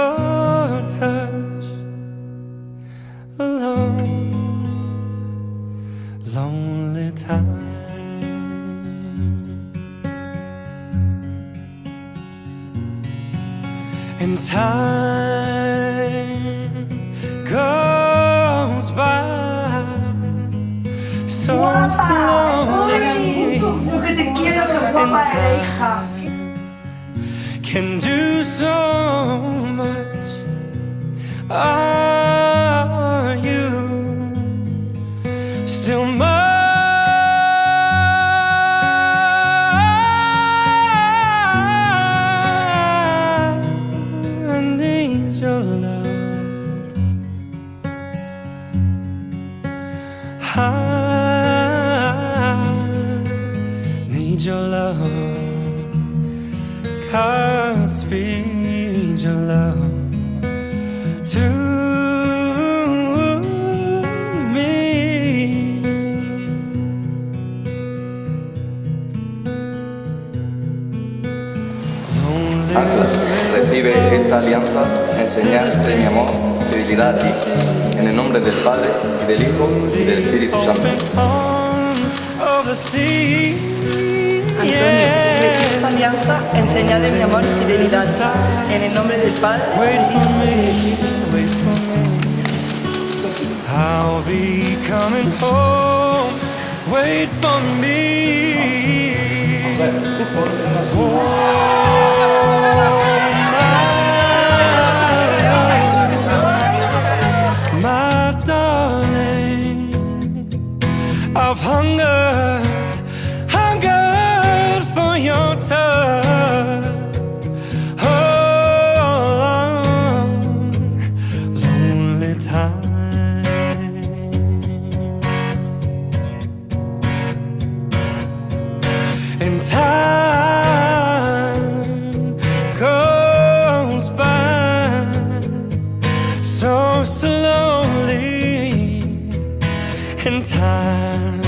your touch. A long, lonely time. And time goes by so slowly. Lo que te quiero, que guapa eres, hija. Can do so much. Are you still mine? I need your love. I need your love. Godspeed your love to me. Ángel, recibe esta alianza en señal de mi amor, fidelidad a ti, en el nombre del Padre, y del Hijo, y del Espíritu Santo. Antonio, recibe esta alianza en señal de mi amor y fidelidad. En el nombre del Padre, del Hijo y del Espíritu Santo. I'll be coming home. Wait for me. My darling, I've hungered for your touch. Oh, long, lonely time. And time goes by so slowly. And time